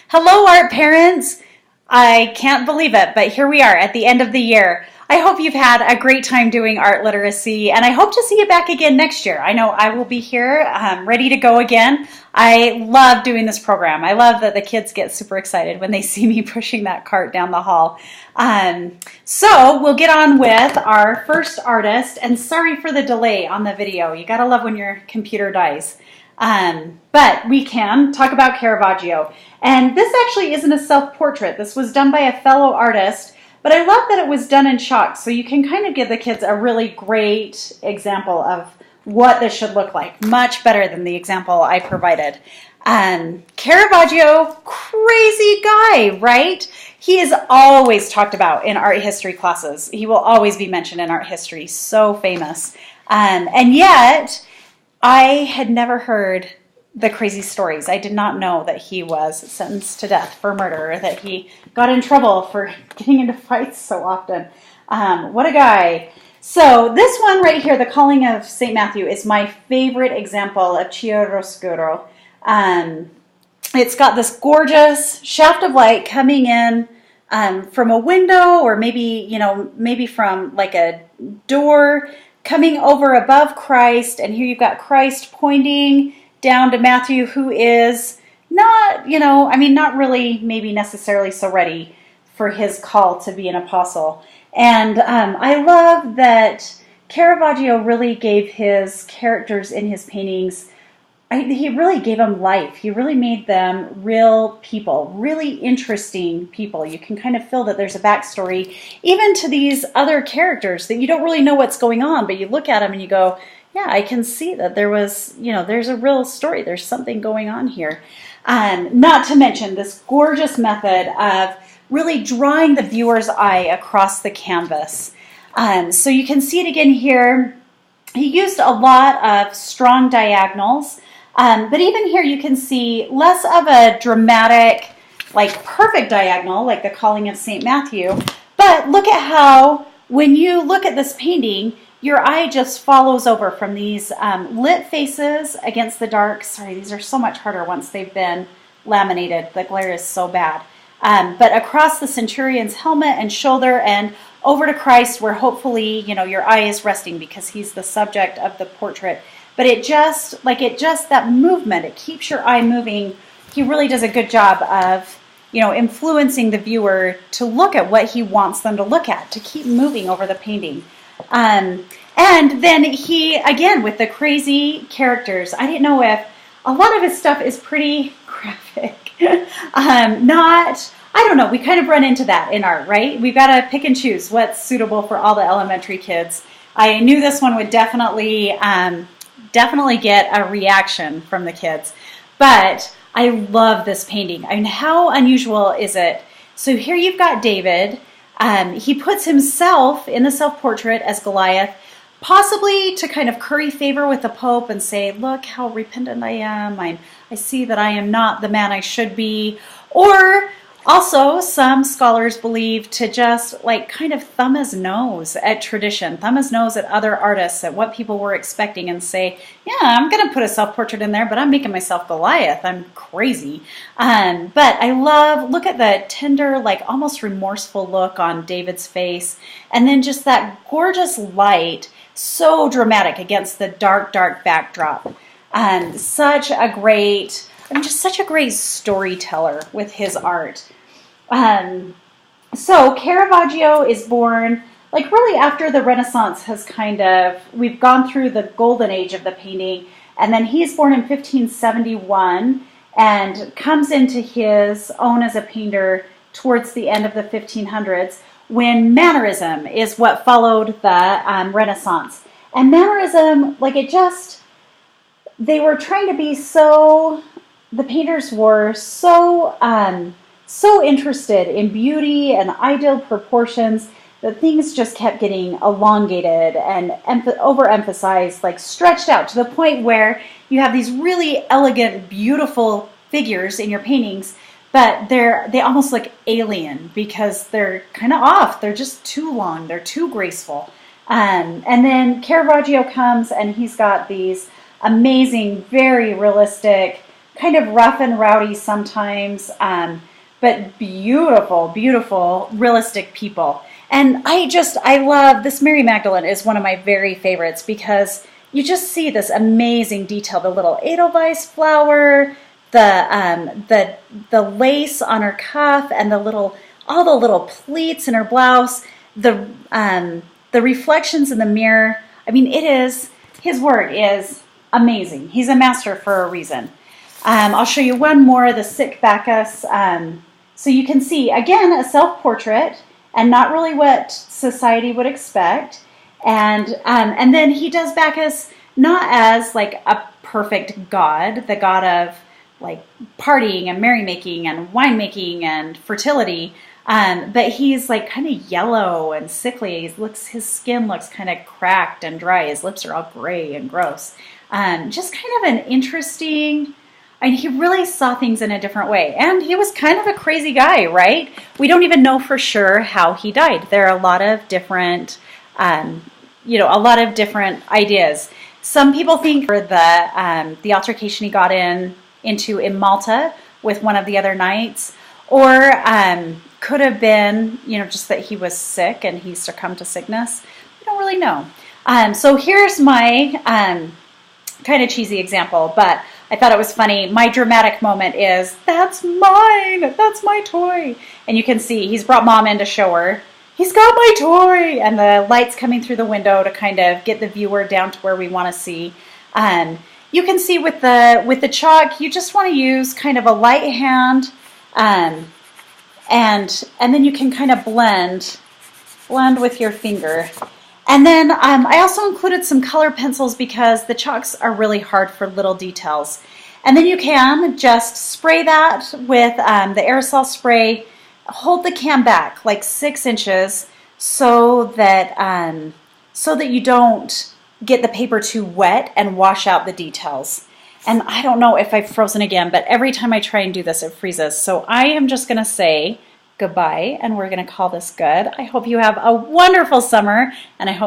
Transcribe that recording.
Hello, art parents. I can't believe it, but here we are at the end of the year. I hope you've had a great time doing art literacy, and I hope to see you back again next year. I know I will be here, ready to go again. I love doing this program. I love that the kids get super excited when they see me pushing that cart down the hall. So we'll get on with our first artist, and sorry for the delay on the video. You gotta love when your computer dies. But we can talk about Caravaggio. And this actually isn't a self-portrait. This was done by a fellow artist, but I love that it was done in chalk, so you can kind of give the kids a really great example of what this should look like. Much better than the example I provided. Caravaggio, crazy guy, right? He is always talked about in art history classes. He will always be mentioned in art history. So famous. And yet, I had never heard the crazy stories. I did not know that he was sentenced to death for murder, or that he got in trouble for getting into fights so often. What a guy. So this one right here, The Calling of St. Matthew, is my favorite example of chiaroscuro. It's got this gorgeous shaft of light coming in from a window, or maybe from like a door, coming over above Christ, and here you've got Christ pointing down to Matthew, who is not really maybe necessarily so ready for his call to be an apostle. And I love that Caravaggio really gave his characters in his paintings, he really gave them life. He really made them real people, really interesting people. You can kind of feel that there's a backstory, even to these other characters that you don't really know what's going on, but you look at them and you go, yeah, I can see that there's a real story. There's something going on here. Not to mention this gorgeous method of really drawing the viewer's eye across the canvas. So you can see it again here. He used a lot of strong diagonals. But even here you can see less of a dramatic, like perfect diagonal, like The Calling of St. Matthew. But look at how, when you look at this painting, your eye just follows over from these lit faces against the dark. Sorry, these are so much harder once they've been laminated. The glare is so bad. But across the centurion's helmet and shoulder, and over to Christ, where hopefully, your eye is resting because he's the subject of the portrait. But that movement, it keeps your eye moving. He really does a good job of, influencing the viewer to look at what he wants them to look at, to keep moving over the painting. And then he, again, with the crazy characters, I didn't know if a lot of his stuff is pretty graphic. I don't know, we kind of run into that in art, right? We've got to pick and choose what's suitable for all the elementary kids. I knew this one would definitely get a reaction from the kids. But I love this painting. I mean, how unusual is it? So here you've got David. He puts himself in the self-portrait as Goliath, possibly to kind of curry favor with the Pope and say, look how repentant I am. I see that I am not the man I should be. Or also, some scholars believe to just kind of thumb his nose at tradition, thumb his nose at other artists, at what people were expecting, and say, yeah, I'm going to put a self-portrait in there, but I'm making myself Goliath. I'm crazy. But I look at the tender, almost remorseful look on David's face, and then just that gorgeous light, so dramatic against the dark, dark backdrop. Such a great storyteller with his art. So Caravaggio is born really after the Renaissance has we've gone through the golden age of the painting, and then he's born in 1571 and comes into his own as a painter towards the end of the 1500s, when Mannerism is what followed the Renaissance. And Mannerism, they were trying to be the painters were so interested in beauty and ideal proportions that things just kept getting elongated and overemphasized, stretched out to the point where you have these really elegant, beautiful figures in your paintings, but they almost look alien because they're kind of off. They're just too long. They're too graceful. And then Caravaggio comes, and he's got these amazing, very realistic kind of rough and rowdy sometimes, but beautiful, beautiful, realistic people. And I love this. Mary Magdalene is one of my very favorites because you just see this amazing detail, the little Edelweiss flower, the lace on her cuff, and all the little pleats in her blouse, the reflections in the mirror. I mean, his work is amazing. He's a master for a reason. I'll show you one more, the sick Bacchus. So you can see, again, a self-portrait and not really what society would expect. And then he does Bacchus not as like a perfect god, the god of like partying and merrymaking and winemaking and fertility, but he's like kind of yellow and sickly. His skin looks kind of cracked and dry. His lips are all gray and gross. Just kind of an interesting. And he really saw things in a different way. And he was kind of a crazy guy, right? We don't even know for sure how he died. There are a lot of different, ideas. Some people think for the altercation he got into in Malta with one of the other knights, or could have been, just that he was sick and he succumbed to sickness. We don't really know. So here's my kind of cheesy example, but I thought it was funny. My dramatic moment is, that's mine, that's my toy. And you can see he's brought Mom in to show her, he's got my toy, and the light's coming through the window to kind of get the viewer down to where we want to see. You can see with the chalk, you just want to use kind of a light hand, and then you can kind of blend with your finger. And then I also included some color pencils because the chalks are really hard for little details. And then you can just spray that with the aerosol spray. Hold the can back like 6 inches so that you don't get the paper too wet and wash out the details. And I don't know if I've frozen again, but every time I try and do this, it freezes. So I am just going to say goodbye, and we're going to call this good. I hope you have a wonderful summer, and I hope